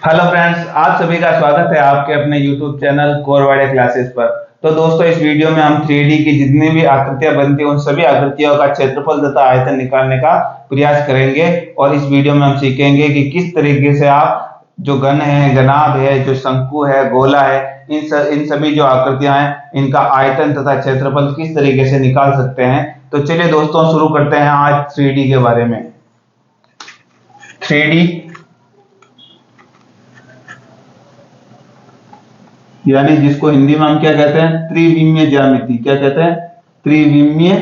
Hello friends, आप सभी का स्वागत है आपके अपने YouTube चैनल कोरवाड़े क्लासेस पर। तो दोस्तों, इस वीडियो में हम 3D की जितनी भी आकृतियां बनती हैं उन सभी आकृतियों का क्षेत्रफल तथा आयतन निकालने का प्रयास करेंगे। और इस वीडियो में हम सीखेंगे कि किस तरीके से आप जो घन है, घनाभ है, जो शंकु है, गोला है, इन सभी जो आकृतियां हैं इनका आयतन तथा क्षेत्रफल किस तरीके से निकाल सकते हैं। तो चलिए दोस्तों, शुरू करते हैं आज 3D के बारे में। 3D यानी जिसको हिंदी में हम क्या कहते हैं, त्रिविमीय ज्यामिति। क्या कहते हैं? त्रिविमीय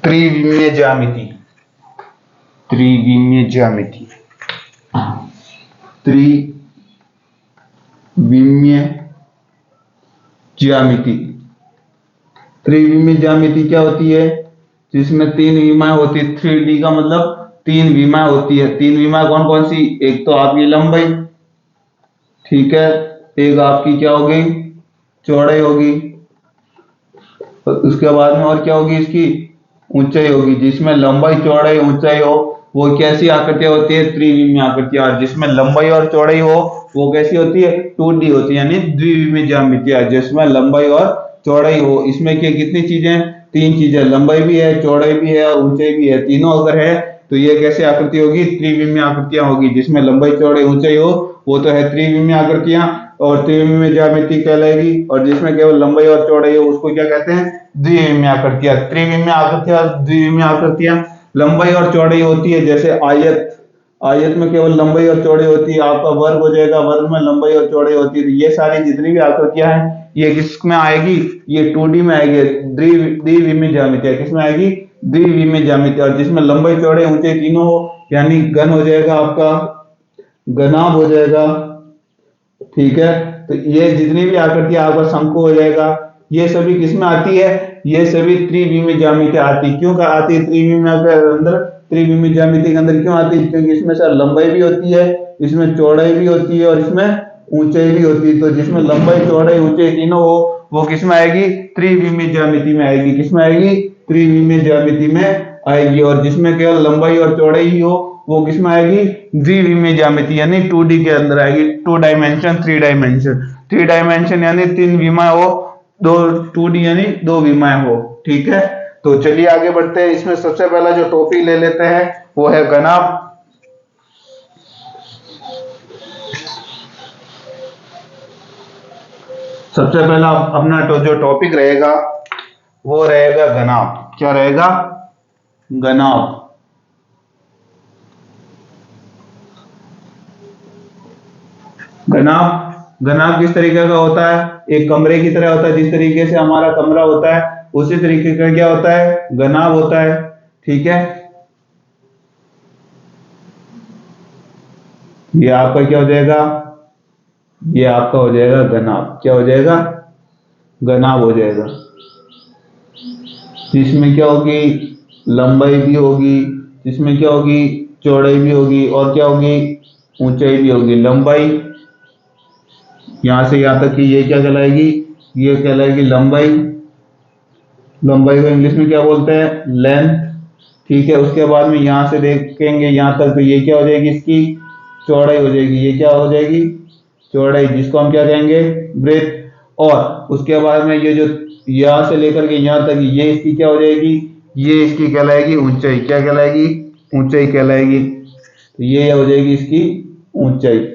त्रिविमीय ज्यामिति। त्रिविमीय ज्यामिति त्रिविमीय ज्यामिति त्रिविमीय ज्यामिति क्या होती है? जिसमें तीन विमाएं होती है। 3D का मतलब तीन विमाएं होती है। तीन विमाएं कौन कौन सी? एक तो आपकी लंबाई, ठीक है, एक आपकी क्या होगी? चौड़ाई होगी, और उसके बाद में और क्या होगी? इसकी ऊंचाई होगी। जिसमें लंबाई, चौड़ाई, ऊंचाई हो वो कैसी आकृतियां होती है? त्रिविमीय आकृतियां। और जिसमें लंबाई और चौड़ाई हो वो कैसी होती है? 2D होती है, यानी द्विविमीय ज्यामिति। जिसमें लंबाई और चौड़ाई हो, इसमें क्या कितनी चीजें? तीन चीजें, लंबाई भी है, चौड़ाई भी है और ऊंचाई भी है। तीनों अगर है तो ये कैसी आकृति होगी? त्रिविमीय आकृतियां होगी। जिसमें लंबाई, चौड़ाई, ऊंचाई हो वो तो है त्रिविमीय आकृतियां और त्रिविमीय ज्यामिति कहलाएगी। और जिसमें केवल लंबाई और चौड़ाई हो उसको क्या कहते हैं? द्विविमीय आकृतियां। त्रिविमीय आकृतियां, द्विविमीय आकृतियां। लंबाई और चौड़ाई होती है जैसे आयत। आयत में केवल लंबाई और चौड़ाई होती है। आपका वर्ग हो जाएगा, वर्ग में लंबाई और चौड़ाई होती है। ये सारी जितनी भी आकृतियां हैं ये किसमें आएगी? ये 2D में आएगी। द्विविमीय ज्यामिति किसमें आएगी? द्विविमीय ज्यामिति। और जिसमें लंबाई, चौड़ाई, ऊंचाई तीनों हो यानी घन हो जाएगा, आपका घनाभ हो जाएगा, ठीक है। तो ये जितनी भी आकृतियां, आपका शंकु हो जाएगा। ये सभी किसमें आती है? ये सभी त्रिविमीय ज्यामिति आती है। क्यों आती है त्रिविमीय के अंदर? त्रिविमीय ज्यामिति के अंदर क्यों आती है? क्योंकि इसमें सर लंबाई भी होती है, इसमें चौड़ाई भी होती है और इसमें ऊंचाई भी होती है। तो जिसमें लंबाई, चौड़ाई, ऊंचाई तीनों हो वो किसमें आएगी? त्रिविमीय ज्यामिति में आएगी। किसमें आएगी? त्रिविमीय ज्यामिति में आएगी। और जिसमें केवल लंबाई और चौड़ाई ही हो वो किसमें आएगी? द्विविमीय ज्यामिति यानी 2D के अंदर आएगी। 2 डायमेंशन, 3 डायमेंशन। 3 डायमेंशन यानी तीन विमाएं हो, दो 2D यानी दो विमाएं हो, ठीक है। तो चलिए आगे बढ़ते हैं। इसमें सबसे पहला जो टॉपिक ले लेते हैं वो है घनाभ। सबसे पहला अपना जो टॉपिक रहेगा वो रहेगा घनाभ। क्या रहेगा? घनाभ। घनाभ घनाभ किस तरीके का होता है? एक कमरे की तरह होता है। जिस तरीके से हमारा कमरा होता है उसी तरीके का क्या होता है? घनाभ होता है, ठीक है। ये आपका क्या हो जाएगा? ये आपका हो जाएगा घनाभ। क्या हो जाएगा? घनाभ हो जाएगा। जिसमें क्या होगी? लंबाई भी होगी, जिसमें क्या होगी? चौड़ाई भी होगी और क्या होगी? ऊंचाई भी होगी। लंबाई यहां से यहां तक की ये क्या कहलाएगी? ये कहलाएगी लंबाई। लंबाई को इंग्लिश में क्या बोलते हैं? लेंथ, ठीक है। उसके बाद में यहां से देखेंगे यहां तक तो ये क्या हो जाएगी? इसकी चौड़ाई हो जाएगी। ये क्या हो जाएगी? चौड़ाई, जिसको हम क्या कहेंगे? ब्रेथ। और उसके बाद में ये जो यहां से लेकर के यहां तक ये इसकी क्या हो जाएगी? ये इसकी कहलाएगी ऊंचाई। क्या कहलाएगी? ऊंचाई कहलाएगी। तो ये हो जाएगी इसकी ऊंचाई।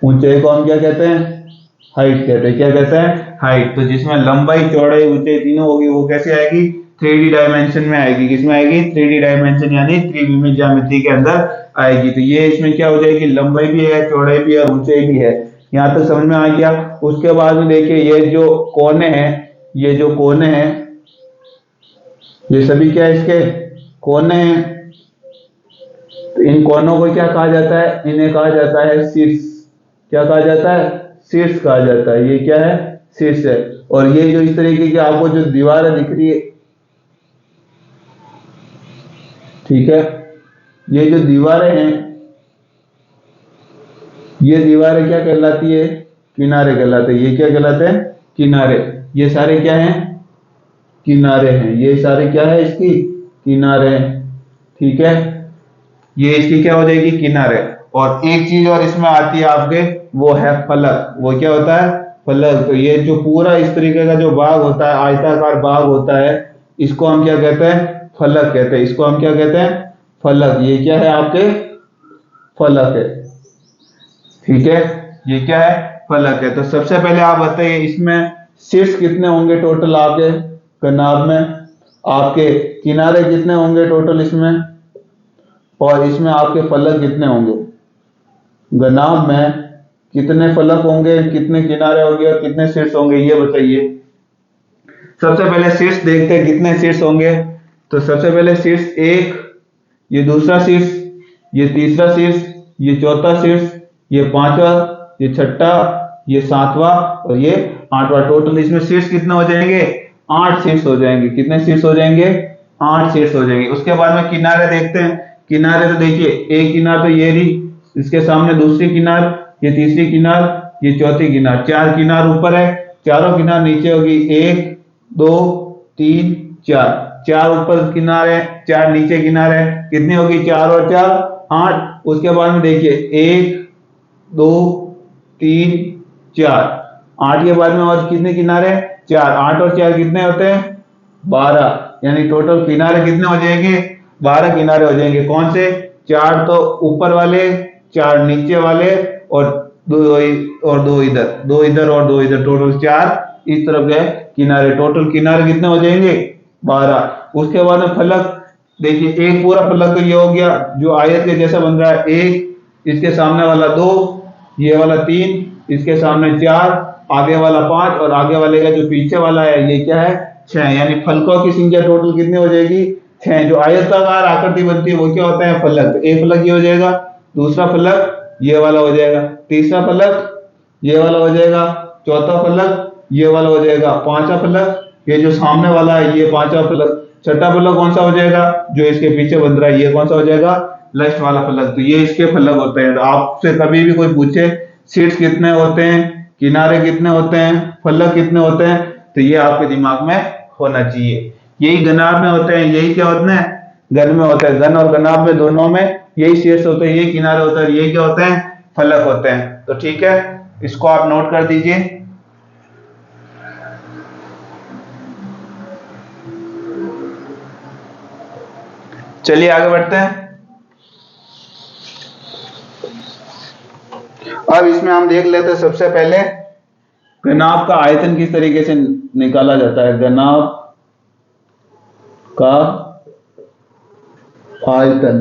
ऊंचाई को हम क्या कहते हैं? हाइट कहते हैं। क्या कहते हैं? हाइट। तो जिसमें लंबाई, चौड़ाई, ऊंचाई तीनों होगी वो कैसे आएगी? 3D डायमेंशन में आएगी। किसमें आएगी? 3D डायमेंशन यानी त्रिविमीय ज्यामिति के अंदर आएगी। तो ये इसमें क्या हो जाएगी? लंबाई भी है, चौड़ाई भी है और ऊंचाई भी है। यहाँ तक समझ में आ गया। उसके बाद में देखिए ये जो कोने हैं, ये जो कोने हैं ये सभी क्या है? इसके कोने हैं। तो इन कोनों को क्या कहा जाता है? इन्हें कहा जाता है शीर्ष। क्या कहा जाता है? शीर्ष कहा जाता है। ये क्या है? शीर्ष है। और ये जो इस तरीके की आपको जो दीवारें दिख रही है, ठीक है, ये जो दीवारें हैं ये दीवारें क्या कहलाती है? किनारे कहलाते हैं। ये क्या कहलाते हैं? किनारे। ये सारे क्या हैं? किनारे हैं। ये सारे क्या है? इसकी किनारे, ठीक है, ये इसकी क्या हो जाएगी, किनारे। और एक चीज और इसमें आती है आपके, वो है फलक। वो क्या होता है, फलक। तो ये जो पूरा इस तरीके का जो भाग होता है, आयताकार भाग होता है, इसको हम क्या कहते हैं, फलक कहते हैं। इसको हम क्या कहते हैं, फलक। ये क्या है आपके, फलक है, ठीक है, ये क्या है, फलक है। तो सबसे पहले आप बताइए इसमें शीर्ष कितने होंगे टोटल आपके कनाब में, आपके किनारे कितने होंगे टोटल इसमें, और इसमें आपके फलक कितने होंगे। गनाब में कितने फलक होंगे, कितने किनारे होंगे और कितने शीर्ष होंगे, ये बताइए। सबसे पहले शीर्ष देखते हैं कितने शीर्ष होंगे। तो सबसे पहले शीर्ष एक, ये दूसरा शीर्ष, ये तीसरा शीर्ष, ये चौथा शीर्ष, ये पांचवा, ये छठा, ये सातवां और ये आठवां। टोटल इसमें शीर्ष कितने हो जाएंगे, 8 शीर्ष हो जाएंगे। कितने शीर्ष हो जाएंगे, 8 शीर्ष हो जाएंगे। उसके बाद में किनारे देखते हैं। किनारे तो देखिए, एक किनार तो ये रही, इसके सामने दूसरी किनार, ये तीसरी किनार, ये चौथी किनार। 4 किनार ऊपर है, चारों किनार नीचे होगी। 1 2 3 4, 4 ऊपर किनार है, 4 नीचे किनार है। कितनी होगी, 4 और 4 8। उसके बाद में देखिए 1 2 3 4, 8 के बाद में और कितने किनारे, 4। 8 और 4 कितने होते हैं, 12। यानी टोटल किनारे कितने हो जाएंगे, 12 किनारे हो जाएंगे। कौन से, 4 तो ऊपर वाले, 4 नीचे वाले और और 2 इधर, 2 इधर और 2 इधर, टोटल 4 इस तरफ के किनारे। टोटल किनारे कितने हो जाएंगे, 12। उसके बाद में फलक देखिए, एक पूरा फलक तो ये हो गया जो आयत के जैसा बन रहा है। 1, इसके सामने वाला 2, ये वाला 3, इसके सामने 4, आगे वाला 5 और आगे वाले का जो पीछे वाला है ये क्या है, 6। यानी फलकों की संख्या टोटल कितनी हो जाएगी, 6। जो आयताकार आकृति बनती है वो क्या होता है, फलक। एक फलक ये हो जाएगा, दूसरा फलक ये वाला हो जाएगा, तीसरा फलक ये वाला हो जाएगा, चौथा फलक ये वाला हो जाएगा, पांचवा फलक ये जो सामने वाला है ये पांचवा फलक, छठा फलक कौन सा हो जाएगा, जो इसके पीछे बन रहा है ये कौन सा हो जाएगा, लास्ट वाला फलक। तो ये इसके फलक होते हैं। तो आपसे कभी भी कोई पूछे शीर्ष कितने होते हैं, किनारे कितने होते हैं, फलक कितने होते हैं, तो ये आपके दिमाग में होना चाहिए। यही गनाब में होते हैं, यही क्या होते हैं, गन में होते हैं। गन और गनाब में दोनों में यही शीर्ष होते हैं, यही किनारे होते हैं, यही क्या होते हैं, फलक होते हैं। तो ठीक है, इसको आप नोट कर दीजिए। चलिए आगे बढ़ते हैं। अब इसमें हम देख लेते हैं सबसे पहले गनाब का आयतन किस तरीके से निकाला जाता है। गनाब का आयतन,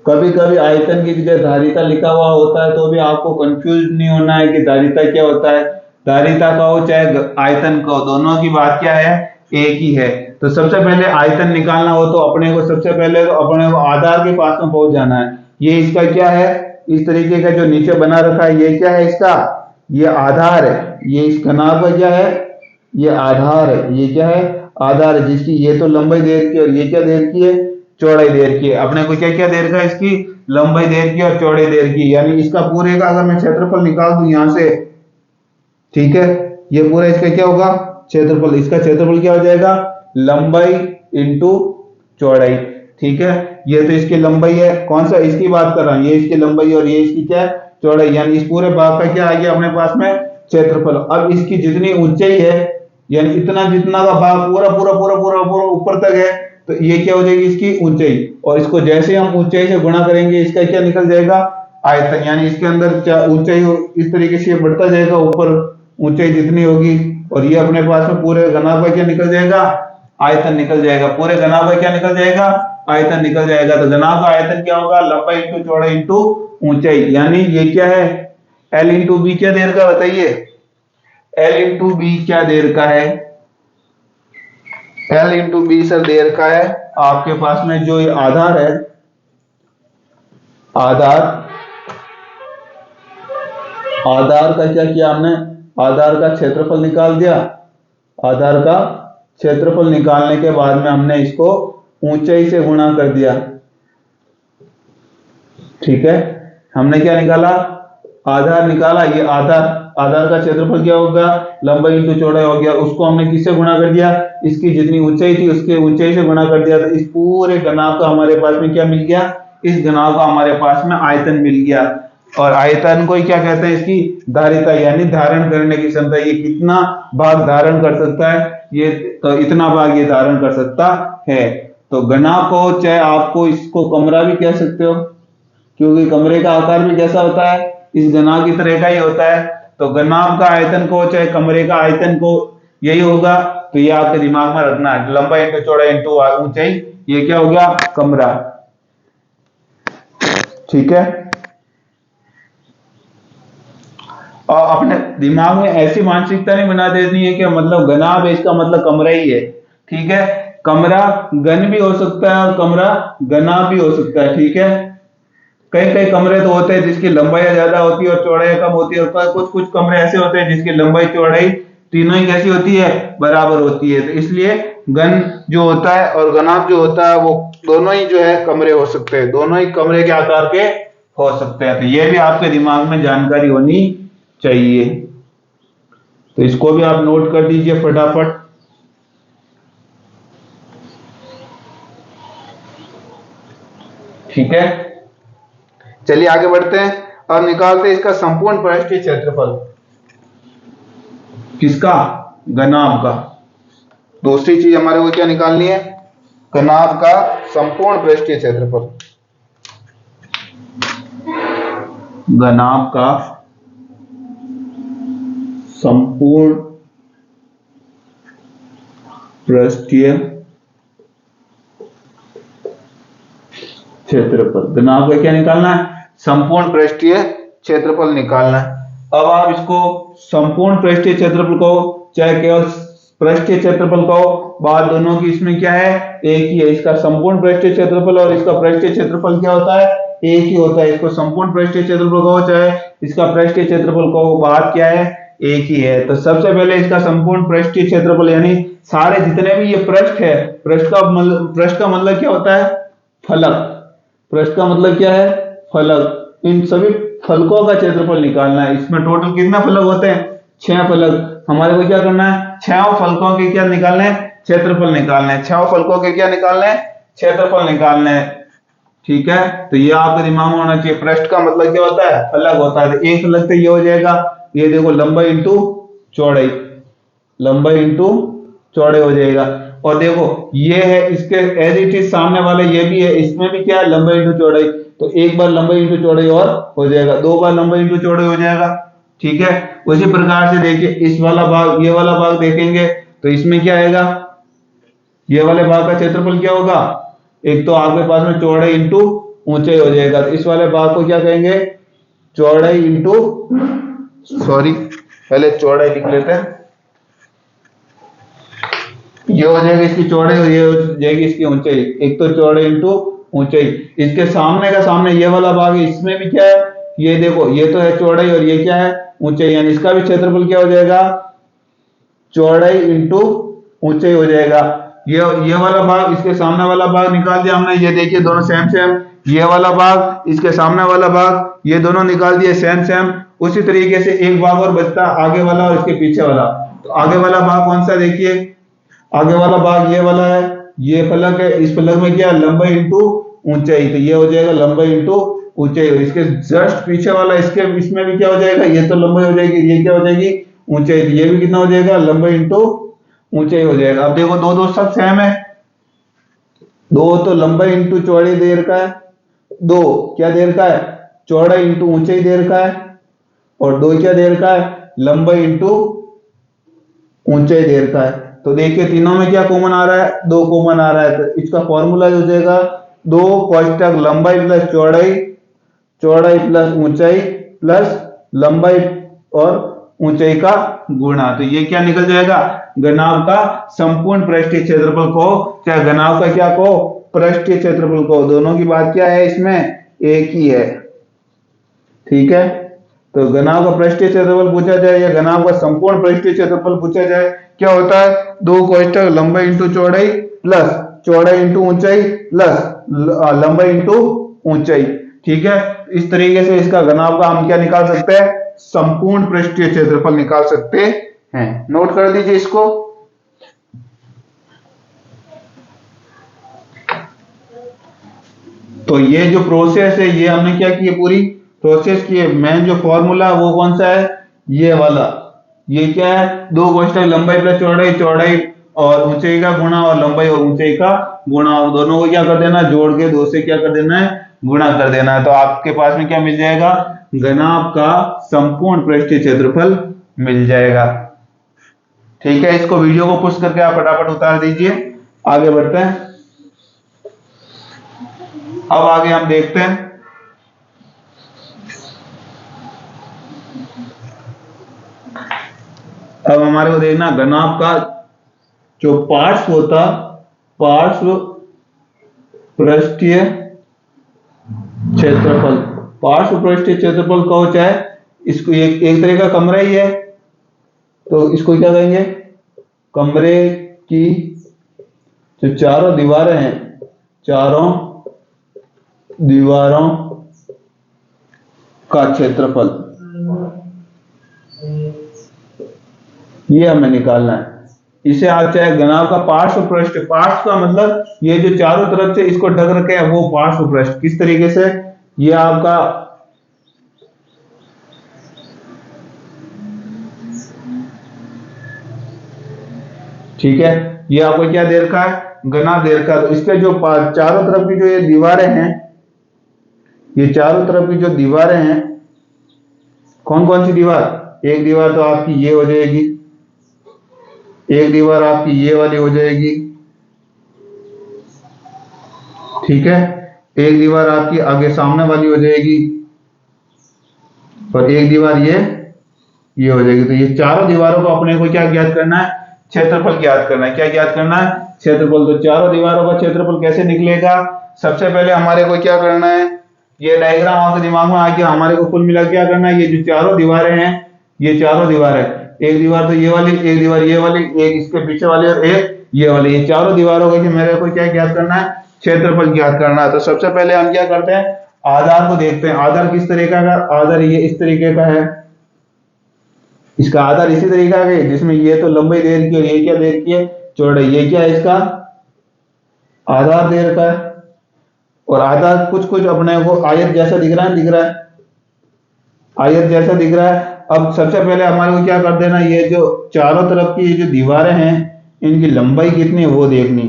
कभी कभी आयतन की जगह धारिता लिखा हुआ होता है, तो भी आपको कंफ्यूज नहीं होना है कि धारिता क्या होता है। धारिता का हो चाहे आयतन का हो, दोनों की बात क्या है, एक ही है। तो सबसे पहले आयतन निकालना हो तो अपने को सबसे पहले तो अपने को आधार के पास में पहुंच जाना है। ये इसका क्या है, इस तरीके का जो नीचे बना रखा है ये क्या है, इसका ये आधार है। ये इस गनाब का क्या है, ये आधार है। ये क्या है, आधार है, जिसकी ये तो लंबाई दे रखी है और ये क्या दे रखी है, चौड़ाई दे रखी है। अपने को क्या क्या दे रखा है, इसकी लंबाई दे रखी है और चौड़ाई दे रखी है। यानी इसका पूरे का अगर मैं क्षेत्रफल निकाल दूं यहां से, ठीक है, ये पूरा इसका क्या होगा, क्षेत्रफल। इसका क्षेत्रफल क्या हो जाएगा, लंबाई इंटू चौड़ाई। ठीक है, ये तो इसकी लंबाई है, कौन सा इसकी बात कर रहा हूं, ये इसकी लंबाई और ये इसकी क्या है, चौड़ाई। यानी इस पूरे भाग का क्या आ गया अपने पास में, क्षेत्रफल। अब इसकी जितनी ऊंचाई है, यानी इतना जितना का भाग पूरा पूरा पूरा पूरा पूरा ऊपर तक है, तो ये क्या हो जाएगी, इसकी ऊंचाई। और इसको जैसे हम ऊंचाई से गुणा करेंगे इसका क्या निकल जाएगा, आयतन। यानी इसके अंदर ऊंचाई इस तरीके से बढ़ता जाएगा ऊपर, ऊंचाई जितनी होगी, और ये अपने पास में पूरे गनाब का क्या निकल जाएगा, आयतन निकल जाएगा। पूरे गनाब का क्या निकल जाएगा, आयतन निकल जाएगा। तो गनाब का आयतन क्या होगा, लंबाई इंटू चौड़ाई इंटू ऊंचाई। यानी ये क्या है, L इंटू बी क्या देर का, बताइए L इंटू बी क्या देर का है, L इंटू बी सर देर का है आपके पास में जो ये आधार है, आधार का क्या किया हमने, आधार का क्षेत्रफल निकाल दिया। आधार का क्षेत्रफल निकालने के बाद में हमने इसको ऊंचाई से गुणा कर दिया। ठीक है, हमने क्या निकाला, आधार निकाला। ये आधार आधार का क्षेत्रफल क्या होगा, लंबाई इंटू चौड़ाई हो गया, उसको हमने किससे गुणा कर दिया, इसकी जितनी ऊंचाई थी उसके ऊंचाई से गुणा कर दिया, तो इस पूरे घनाभ का हमारे पास में क्या मिल गया, इस घनाभ का हमारे पास में आयतन मिल गया। और आयतन को क्या कहते हैं, इसकी धारिता यानी धारण करने की क्षमता, ये कितना भाग धारण कर सकता है, ये तो इतना भाग ये धारण कर सकता है। तो घनाभ को चाहे आपको इसको कमरा भी कह सकते हो, क्योंकि कमरे का आकार भी कैसा होता है, इस घनाभ की तरह का ही होता है। तो घनाभ का आयतन को चाहे कमरे का आयतन को यही होगा। तो ये आपके दिमाग में रखना है, लंबाई इंटू चौड़ाई इंटू ऊंचाई, ये क्या हो गया, कमरा। ठीक है, और अपने दिमाग में ऐसी मानसिकता नहीं बना देनी है कि मतलब घनाभ है इसका मतलब कमरा ही है। ठीक है, कमरा घन भी हो सकता है और कमरा घनाभ भी हो सकता है। ठीक है, कई कई कमरे तो होते हैं जिसकी लंबाई ज्यादा होती है और चौड़ाई कम होती है, और कुछ कुछ कमरे ऐसे होते हैं जिसकी लंबाई चौड़ाई तीनों ही कैसी होती है, बराबर होती है। तो इसलिए घन जो होता है और घनाभ जो होता है वो दोनों ही जो है कमरे हो सकते हैं, दोनों ही कमरे के आकार के हो सकते हैं। तो ये भी आपके दिमाग में जानकारी होनी चाहिए। तो इसको भी आप नोट कर दीजिए फटाफट। ठीक है, चलिए आगे बढ़ते हैं और निकालते हैं इसका संपूर्ण पृष्ठीय क्षेत्रफल। किसका, घनाभ का। दूसरी चीज हमारे को क्या निकालनी है, घनाभ का संपूर्ण पृष्ठीय क्षेत्रफल। घनाभ का संपूर्ण पृष्ठीय क्षेत्रफल। घनाभ का क्या निकालना है, संपूर्ण पृष्ठीय क्षेत्रफल निकालना है। अब आप इसको संपूर्ण पृष्ठीय क्षेत्रफल को चाहे केवल पृष्ठीय क्षेत्रफल को, बात दोनों की इसमें क्या है, एक ही है। इसका संपूर्ण पृष्ठीय क्षेत्रफल और इसका पृष्ठीय क्षेत्रफल क्या होता है, एक ही होता है। इसको संपूर्ण पृष्ठीय क्षेत्रफल को चाहे इसका पृष्ठीय क्षेत्रफल को, बात क्या है, एक ही है। तो सबसे पहले इसका संपूर्ण पृष्ठीय क्षेत्रफल यानी सारे जितने भी ये पृष्ठ है, पृष्ठ का मतलब क्या होता है, फलक। पृष्ठ का मतलब क्या है, फलक। इन सभी फलकों का क्षेत्रफल निकालना है। इसमें टोटल कितना फलक होते हैं, 6 फलक। हमारे को क्या करना है, 6 फलकों के क्या निकालने हैं, क्षेत्रफल निकालने हैं। 6 फलकों के क्या निकालने हैं, क्षेत्रफल निकालने हैं। ठीक है, तो ये आपके दिमाग में होना चाहिए। पृष्ठ का मतलब क्या होता है, फलक होता है। तो एक फलक तो ये हो जाएगा, ये देखो लंबाई इंटू चौड़ाई, लंबाई इंटू चौड़ाई हो जाएगा। और देखो ये है इसके एज इट इज सामने वाले, ये भी है, इसमें भी क्या है, लंबाई इंटू चौड़ाई। तो एक बार लंबाई इंटू चौड़ाई और हो जाएगा, 2 बार लंबाई इंटू चौड़ाई हो जाएगा। ठीक है, उसी प्रकार से देखिए इस वाला भाग, ये वाला भाग देखेंगे तो इसमें क्या आएगा, ये वाले भाग का क्षेत्रफल क्या होगा, एक तो आपके पास में चौड़ाई इंटू ऊंचाई हो जाएगा। तो इस वाले भाग को क्या कहेंगे, चौड़ाई इंटू, सॉरी पहले चौड़ाई लिख लेते हैं। ये हो जाएगी इसकी चौड़ाई और ये हो जाएगी इसकी ऊंचाई। एक तो चौड़ाई इंटू ऊंचाई। इसके सामने का सामने ये वाला भाग है, इसमें भी क्या है, ये देखो ये तो है चौड़ाई और ये क्या है, ऊंचाई। यानी इसका भी क्षेत्रफल क्या हो जाएगा, चौड़ाई इंटू ऊंचाई हो जाएगा। ये वाला भाग, इसके सामने वाला भाग निकाल दिया हमने, ये देखिए दोनों सेम सेम। ये वाला भाग, इसके सामने वाला भाग, ये दोनों निकाल दिए सेम सेम। उसी तरीके से एक भाग और बचता आगे वाला और इसके पीछे वाला। तो आगे वाला भाग कौन सा, देखिए आगे वाला भाग ये वाला है, ये फलक है। इस फलक में क्या, लंबाई इंटू ऊंचाई। तो ये हो जाएगा लंबाई इंटू ऊंचाई। इसके जस्ट पीछे वाला, इसके इसमें भी क्या हो जाएगा, ये तो लंबाई हो जाएगी, ये क्या हो जाएगी, ऊंचाई। तो ये भी कितना हो जाएगा, लंबाई इंटू ऊंचाई हो जाएगा। अब देखो दो दो सब सेम है, दो तो लंबाई इंटू चौड़ाई दे रखा है, दो क्या दे रखा है, चौड़ाई इंटू ऊंचाई दे रखा है, और दो क्या दे रखा है, लंबाई इंटू ऊंचाई दे रखा है। तो देखिए तीनों में क्या कॉमन आ रहा है, 2 कॉमन आ रहा है। तो इसका फॉर्मूला हो जाएगा 2 कोष्टक लंबाई प्लस चौड़ाई, चौड़ाई प्लस ऊंचाई प्लस लंबाई और ऊंचाई का गुणा। तो ये क्या निकल जाएगा, घनाभ का संपूर्ण पृष्ठीय क्षेत्रफल को, चाहे घनाभ का क्या को, पृष्ठीय क्षेत्रफल को, दोनों की बात क्या है इसमें, एक ही है। ठीक है, तो घनाभ का पृष्ठीय क्षेत्रफल पूछा जाए या घनाभ का संपूर्ण पृष्ठीय क्षेत्रफल पूछा जाए, क्या होता है, 2 कोष्टक लंबाई इंटू चौड़ाई प्लस चौड़ाई इंटू ऊंचाई प्लस लंबाई इंटू ऊंचाई। ठीक है, इस तरीके से इसका घनाभ का हम क्या निकाल सकते हैं, संपूर्ण पृष्ठीय क्षेत्रफल निकाल सकते हैं। नोट कर लीजिए इसको। तो ये जो प्रोसेस है, ये हमने क्या की है, पूरी प्रोसेस की है। मेन जो फॉर्मूला वो कौन सा है, ये वाला। ये क्या है, दो कोष्ठक लंबाई प्लस चौड़ाई, चौड़ाई और ऊंचाई का गुणा और लंबाई और ऊंचाई का गुणा, और दोनों को क्या कर देना, जोड़ के दो से क्या कर देना है, गुणा कर देना है। तो आपके पास में क्या मिल जाएगा, घनाभ का संपूर्ण पृष्ठीय क्षेत्रफल मिल जाएगा। ठीक है, इसको वीडियो को पुश करके आप फटाफट उतार दीजिए। आगे बढ़ते हैं। अब आगे हम देखते हैं, अब हमारे को देखना घनाभ का जो पार्श्व होता, पार्श्व पृष्ठीय क्षेत्रफल, पार्श्व पृष्ठीय क्षेत्रफल कहो चाहे, इसको एक तरह का कमरा ही है, तो इसको क्या कहेंगे, कमरे की जो चारों दीवारें हैं, चारों दीवारों का क्षेत्रफल, ये हमें निकालना है। इसे आप चाहे घनाभ का पार्श्व पृष्ठ, पार्श्व का मतलब ये जो चारों तरफ से इसको ढक रखे हैं वो पार्श्व पृष्ठ। किस तरीके से, ये आपका ठीक है, ये आपको क्या दे रखा है, घनाभ दे रखा है। तो इसके जो चारों तरफ की जो ये दीवारें हैं, ये चारों तरफ की जो दीवारें हैं, कौन कौन सी दीवार, एक दीवार तो आपकी ये हो जाएगी, एक दीवार आपकी ये वाली हो जाएगी, ठीक है, एक दीवार आपकी आगे सामने वाली हो जाएगी, और एक दीवार ये हो जाएगी। तो ये चारों दीवारों को अपने को क्या ज्ञात करना है, क्षेत्रफल ज्ञात करना है। क्या ज्ञात करना है, क्षेत्रफल। तो चारों दीवारों का क्षेत्रफल कैसे निकलेगा, सबसे पहले हमारे को क्या करना है, ये डायग्राम आपके दिमाग में आ गया। हमारे को कुल मिला क्या करना है, ये जो चारों दीवारें हैं, ये चारों दीवारें, एक दीवार तो ये वाली, एक दीवार ये वाली, एक इसके पीछे वाली और एक ये वाली, ये चारों दीवारों का मेरे को क्या ज्ञात करना है, क्षेत्रफल ज्ञात करना है। तो सबसे पहले हम क्या करते हैं, आधार को देखते हैं। आधार किस तरीके का, आधार ये इस तरीके का है, इसका आधार इसी तरीके का है जिसमें ये तो लंबाई दे रखी है और ये क्या दे रखी है, चौड़ाई। ये क्या है, इसका आधार दे रखा है, और आधार कुछ कुछ अपने को आयत जैसा दिख रहा है, दिख रहा है, आयत जैसा दिख रहा है। अब सबसे पहले हमारे को क्या कर देना, ये जो चारों तरफ की ये जो दीवारें हैं, इनकी लंबाई कितनी है वो देखनी।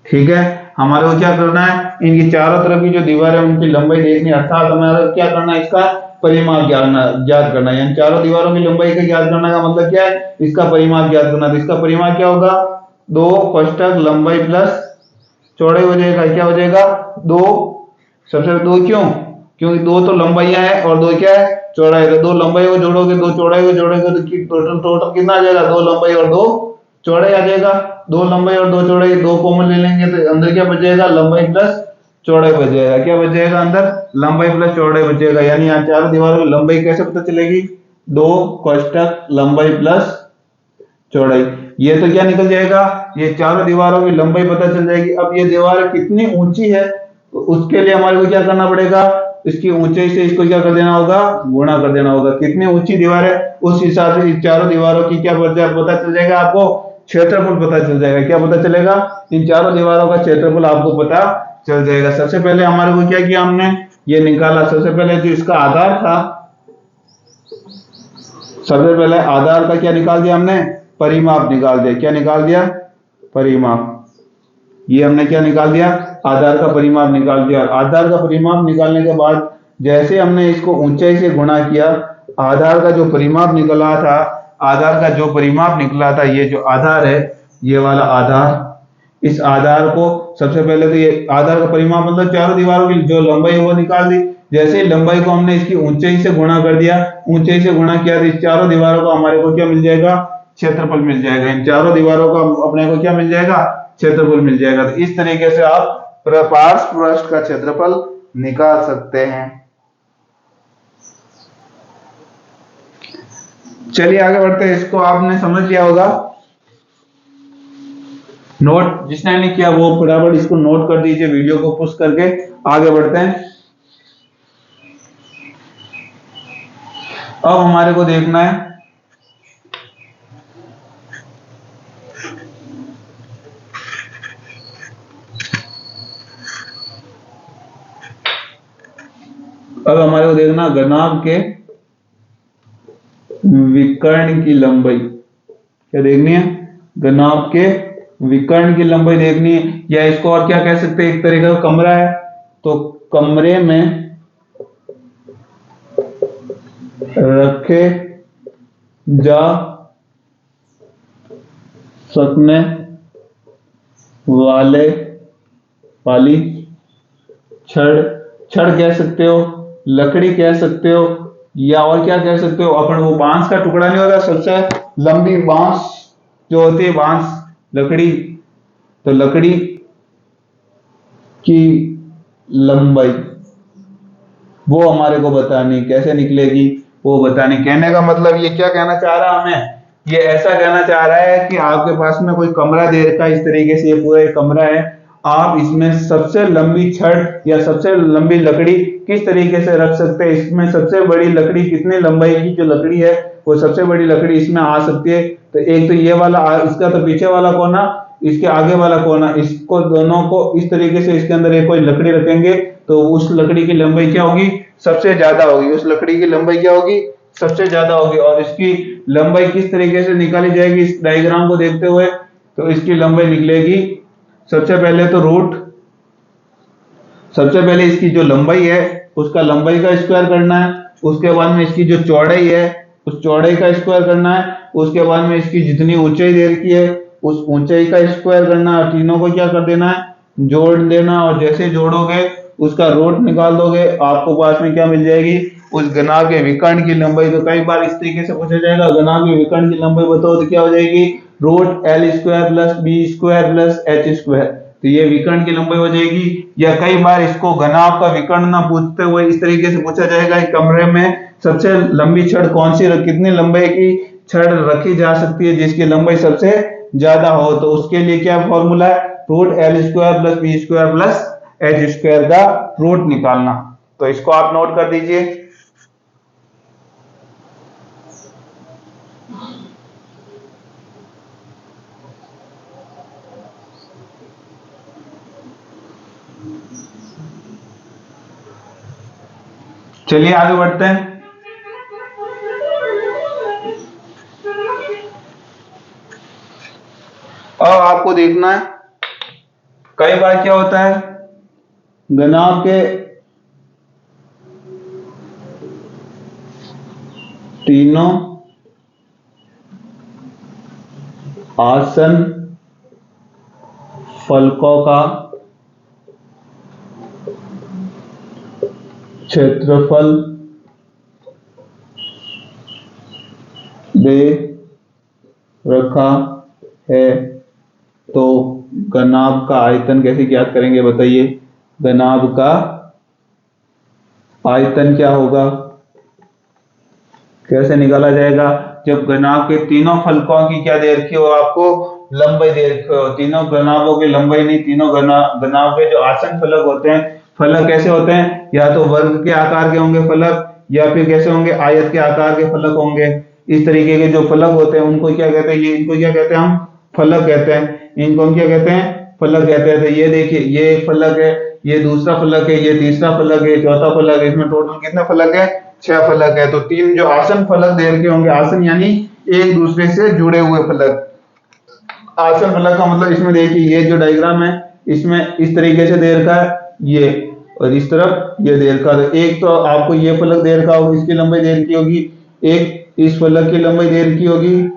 ठीक है, हमारे को क्या करना है, इनकी चारों तरफ की जो दीवारें हैं उनकी लंबाई देखनी, अर्थात हमारा क्या करना है, इसका परिमाप ज्ञात करना है। यानी चारों दीवारों की लंबाई का ज्ञात करने का मतलब क्या है, इसका परिमाप ज्ञात करना। तो इसका परिमाप क्या होगा, दो कोष्ठक लंबाई प्लस चौड़ाई हो जाएगा। क्या हो जाएगा, दो, सबसे दो क्यों, क्योंकि दो तो लंबाइयां हैं और दो क्या है, चौड़ाई। तो दो लंबाई को जोड़ोगे, दो चौड़ाई को जोड़ोगे तो टोटल कितना आ जाएगा, दो लंबाई और दो चौड़ाई आ जाएगा। दो लंबाई और दो चौड़ाई, दो कॉमन ले लेंगे तो अंदर क्या बचेगा, लंबाई प्लस चौड़ाई बचेगा। क्या बचेगा अंदर, लंबाई प्लस चौड़ाई बचेगा। यानी यहाँ चारों दीवारों की लंबाई कैसे पता चलेगी, दो कोष्ठक लंबाई प्लस चौड़ाई। ये तो क्या निकल जाएगा, ये चारों दीवारों की लंबाई पता चल जाएगी। अब ये दीवार कितनी ऊंची है, तो उसके लिए हमारे को क्या करना पड़ेगा, इसकी ऊंचाई से इसको क्या कर देना होगा, गुणा कर देना होगा। कितनी ऊंची दीवार है उस हिसाब से इन चारों दीवारों की क्या पता चल जाएगा, आपको क्षेत्रफल पता चल जाएगा। क्या पता चलेगा, इन चारों दीवारों का क्षेत्रफल आपको पता चल जाएगा। सबसे पहले हमारे को क्या किया, हमने ये निकाला। सबसे पहले जो इसका आधार था, सबसे पहले आधार का क्या निकाल दिया हमने, परिमाप निकाल दिया। क्या निकाल दिया, परिमाप। ये हमने क्या निकाल दिया, आधार का परिमाप निकाल दिया। आधार का परिमाप निकालने के बाद जैसे हमने इसको ऊंचाई से गुणा किया, आधार का जो परिमाप निकला था, आधार का जो परिमाप निकला था, ये जो आधार है, ये वाला आधार, इस आधार को सबसे पहले तो ये आधार का परिमाप मतलब चारों दीवारों की जो लंबाई है वो निकाल दी। जैसे ही लंबाई को हमने इसकी ऊंचाई से गुणा कर दिया, ऊंचाई से गुणा किया तो इस चारों दीवारों को हमारे को क्या मिल जाएगा, क्षेत्रफल मिल जाएगा। इन चारों दीवारों का अपने को क्या मिल जाएगा, क्षेत्रफल मिल जाएगा। तो इस तरीके से आप पार्श्व पृष्ठ का क्षेत्रफल निकाल सकते हैं। चलिए आगे बढ़ते हैं। इसको आपने समझ लिया होगा, नोट जिसने नहीं किया वो फटाफट इसको नोट कर दीजिए, वीडियो को पुश करके। आगे बढ़ते हैं। अब हमारे को देखना है घनाभ के विकर्ण की लंबाई क्या देखनी है। घनाभ के विकर्ण की लंबाई देखनी है, या इसको और क्या कह सकते हैं, एक तरीके का कमरा है तो कमरे में रखे जा सकने वाले वाली छड़ छड़ कह सकते हो, लकड़ी कह सकते हो, या और क्या कह सकते हो। अपन वो बांस का टुकड़ा नहीं होता सबसे लंबी बांस जो होती है, बांस लकड़ी, तो लकड़ी की लंबाई वो हमारे को बतानी, कैसे निकलेगी वो बतानी। कहने का मतलब ये क्या कहना चाह रहा है हमें, ये ऐसा कहना चाह रहा है कि आपके पास में कोई कमरा दे रखा है, इस तरीके से ये पूरा एक कमरा है, आप इसमें सबसे लंबी छड़ या सबसे लंबी लकड़ी किस तरीके से रख सकते हैं, इसमें सबसे बड़ी लकड़ी कितनी लंबाई की जो लकड़ी है वो सबसे बड़ी लकड़ी इसमें आ सकती है। तो एक तो ये वाला इसका तो पीछे वाला कोना, इसके आगे वाला कोना, इसको दोनों को इस तरीके से इसके अंदर एक कोई लकड़ी रखेंगे तो उस लकड़ी की लंबाई क्या होगी, सबसे ज्यादा होगी। उस लकड़ी की लंबाई क्या होगी, सबसे ज्यादा होगी। और इसकी लंबाई किस तरीके से निकाली जाएगी इस डायग्राम को देखते हुए, तो इसकी लंबाई निकलेगी सबसे पहले तो रूट, सबसे पहले इसकी जो लंबाई है उसका लंबाई का स्क्वायर करना है, उसके बाद में इसकी जो चौड़ाई है उस चौड़ाई का स्क्वायर करना है, उसके बाद में इसकी जितनी ऊंचाई दे रखी है उस ऊंचाई का स्क्वायर करना है, तीनों को क्या कर देना है, जोड़ देना। और जैसे जोड़ोगे उसका रूट निकाल दोगे, आपको पास में क्या मिल जाएगी, उस घनाभ के विकर्ण की लंबाई। तो कई बार इस तरीके से पूछा जाएगा घनाभ के विकर्ण की लंबाई बताओ, तो क्या हो जाएगी, root L square plus B square plus H square. तो ये विकर्ण की लंबाई हो जाएगी। या कई बार इसको घनाभ का विकर्ण ना पूछते हुए इस तरीके से पूछा जाएगा कि कमरे में सबसे लंबी छड़ कौन सी, कितनी लंबाई की छड़ रखी जा सकती है जिसकी लंबाई सबसे ज्यादा हो, तो उसके लिए क्या फॉर्मूला है, root L square plus B square plus H square का रूट निकालना। तो इसको आप नोट कर दीजिए। चलिए आगे बढ़ते हैं। अब आपको देखना है कई बार क्या होता है, घनाभ के तीनों आसन फलकों का क्षेत्रफल दे रखा है, तो घनाभ का आयतन कैसे ज्ञात करेंगे बताइए। घनाभ का आयतन क्या होगा, कैसे निकाला जाएगा, जब घनाभ के तीनों फलकों की क्या दे रखी हो, आपको लंबाई दे रखी हो। तीनों घनाभों की लंबाई नहीं, तीनों घनाभ के जो आसन फलक होते हैं, फलक कैसे होते हैं, या तो वर्ग के आकार के होंगे फलक, या फिर कैसे होंगे, आयत के आकार के फलक होंगे। इस तरीके के जो फलक होते हैं उनको क्या कहते हैं, ये इनको क्या कहते हैं, हम फलक कहते हैं। इनको हम क्या कहते हैं, फलक कहते हैं। तो ये देखिए ये एक फलक है, ये दूसरा फलक है, ये तीसरा फलक है, चौथा फलक है, इसमें टोटल कितने फलक है, 6 फलक है। तो तीन जो आसन फलक दे रखे होंगे, आसन यानी एक दूसरे से जुड़े हुए फलक। आसन फलक का मतलब इसमें देखिए ये जो डायग्राम है इसमें इस तरीके से दे रखा है ये, और इस तरफ ये दे रखा है। एक तो आपको ये फलक दे रखा होगा, इसकी लंबाई दे रखी होगी, एक इस फलक की लंबाई दे रखी होगी,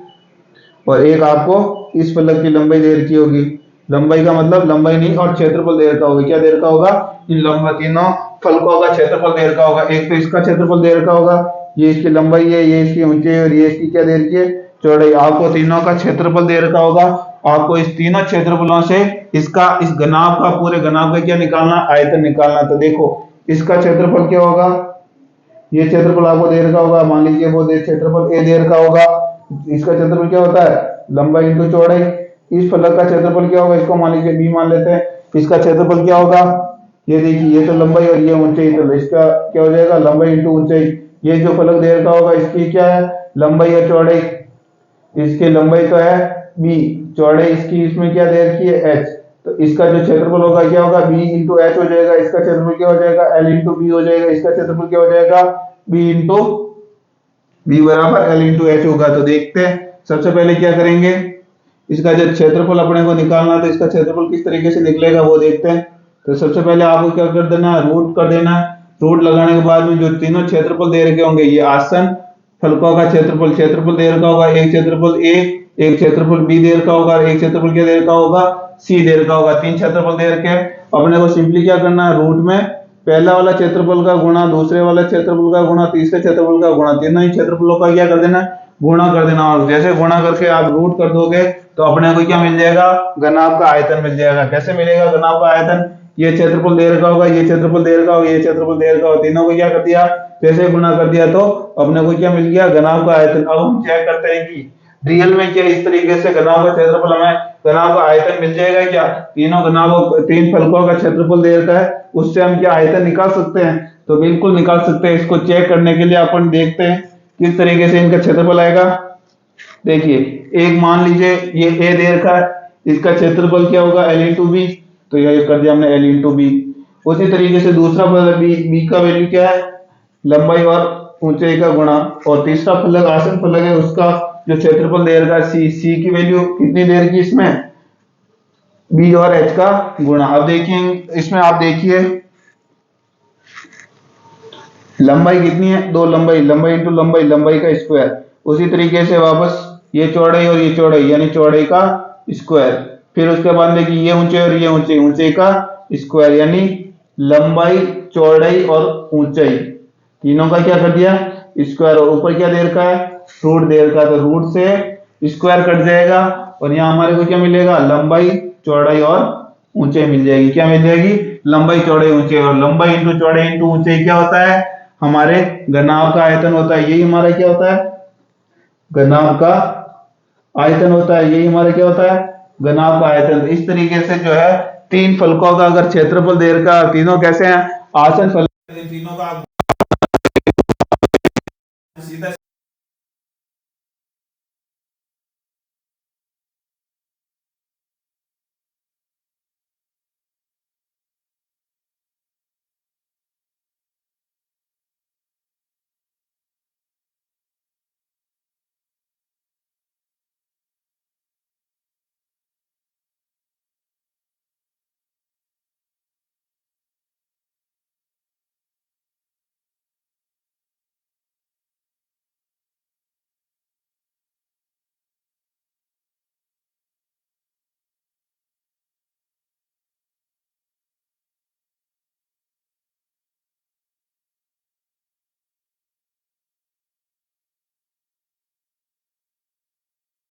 और एक आपको इस फलक की लंबाई दे रखी होगी। लंबाई का मतलब लंबाई नहीं, और क्षेत्रफल दे रखा होगा। क्या दे रखा होगा, इन लंबा तीनों फलकों का क्षेत्रफल दे रखा होगा। एक तो इसका क्षेत्रफल दे रखा होगा, ये इसकी लंबाई है, ये इसकी ऊंचाई, और ये इसकी क्या दे रखी है, चौड़ाई। आपको तीनों का क्षेत्रफल दे रखा होगा। आपको इस तीनों क्षेत्रफलों से इसका, इस घनाभ का, पूरे घनाभ का क्या निकालना, आयतन निकालना। तो देखो इसका क्षेत्रफल क्या होगा, ये क्षेत्रफल आपको दे रखा होगा, मान लीजिए वो क्षेत्रफल ए दे रखा होगा। इसका क्षेत्रफल क्या होता है, लंबाई इंटू चौड़ाई। इस फलक का क्षेत्रफल क्या होगा, इसको मान लीजिए बी मान लेते हैं, इसका क्षेत्रफल क्या होगा, ये देखिए ये तो लंबाई और ये ऊंचाई, तो इसका क्या हो जाएगा, लंबाई इंटू ऊंचाई। ये जो फलक दे रखा होगा इसकी क्या है, लंबाई या चौड़ाई, इसकी लंबाई तो है बी, चौड़ाई इसकी इसमें क्या दे रखी है एच, तो इसका जो क्षेत्रफल होगा क्या होगा बी इंटू एच हो जाएगा, इसका क्षेत्रफल क्या हो जाएगा एल इंटू बी हो जाएगा, इसका क्षेत्रफल क्या हो जाएगा बी इंटू बी बराबर एल इंटू एच होगा। तो देखते हैं सबसे पहले क्या करेंगे, इसका जो क्षेत्रफल अपने को निकालना है तो इसका क्षेत्रफल किस तरीके से निकलेगा वो देखते हैं। तो सबसे पहले आपको क्या कर देना है, रूट कर देना है। रूट लगाने के बाद में जो तीनों क्षेत्रफल दे रखे होंगे, ये आसन फलकों का क्षेत्रफल क्षेत्रफल दे रखा होगा, एक क्षेत्रफल ए, एक क्षेत्रफल बी दे रखा होगा, एक क्षेत्रफल क्या दे रखा होगा सी दे रखा होगा, तीन क्षेत्रफल दे रखे हैं। अपने को सिंपली क्या करना है, रूट में पहला वाला क्षेत्रफल का गुणा, दूसरे वाला क्षेत्रफल का गुणा, तीसरे क्षेत्रफल का गुणा, तीनों ही क्षेत्रफलों का क्या कर देना, गुणा कर देना। और जैसे गुणा करके आप रूट कर दोगे तो अपने को क्या मिल जाएगा, घनाभ का आयतन मिल जाएगा। कैसे मिलेगा घनाभ का आयतन, ये क्षेत्रफल दे रखा होगा, ये क्षेत्रफल दे रखा होगा, ये क्षेत्रफल दे रखा होगा, तीनों को क्या कर दिया, जैसे गुणा कर दिया तो अपने को क्या मिल गया, घनाभ का आयतन। अब हम चेक करते हैं कि रियल में क्या इस तरीके से घनाभ का क्षेत्रफल हमें घनाभ का आयतन मिल जाएगा क्या, तीनों घनाभों तीन फलकों का क्षेत्रफल दे रखा है, उससे हम क्या आयतन निकाल सकते हैं, तो बिल्कुल निकाल सकते हैं। इसको चेक करने के लिए अपन देखते हैं किस तरीके से इनका क्षेत्रफल आएगा। देखिए एक मान लीजिए ये ए दे रखा है, इसका क्षेत्रफल क्या होगा एल इंटू बी, तो ये कर दिया हमने एल इंटू बी। उसी तरीके से दूसरा फलक बी का वैल्यू क्या है, लंबाई और ऊंचाई का गुणा, और तीसरा फलक आसन फलक है उसका जो क्षेत्रफल दे रखा है सी, सी की वैल्यू कितनी दे रखी है इसमें, बी और एच का गुणा। अब देखिए इसमें आप देखिए लंबाई कितनी है, दो लंबाई, लंबाई इंटू लंबाई, लंबाई का स्क्वायर। उसी तरीके से वापस ये चौड़ाई और ये चौड़ाई यानी चौड़ाई का स्क्वायर। फिर उसके बाद देखिए ये ऊंचाई और ये ऊंचाई, ऊंचाई का स्क्वायर, यानी लंबाई चौड़ाई और ऊंचाई तीनों का क्या कर दिया स्क्वायर। और ऊपर क्या दे रखा है, रूट दे रखा है, तो रूट से स्क्वायर कट जाएगा और यहाँ हमारे को क्या मिलेगा, लंबाई चौड़ाई और ऊंचाई मिल जाएगी। क्या मिल जाएगी, लंबाई चौड़ाई ऊंचाई, और लंबाई इंटू चौड़ाई इंटू ऊंचाई क्या होता है, हमारे घनाभ का आयतन होता है। यही हमारा क्या होता है, घनाभ का आयतन होता है। यही हमारा क्या होता है, घनाभ का आयतन। तो इस तरीके से जो है तीन फलकों का अगर क्षेत्रफल दे रखा, तीनों कैसे हैं आसन फलक, तीनों का सीधा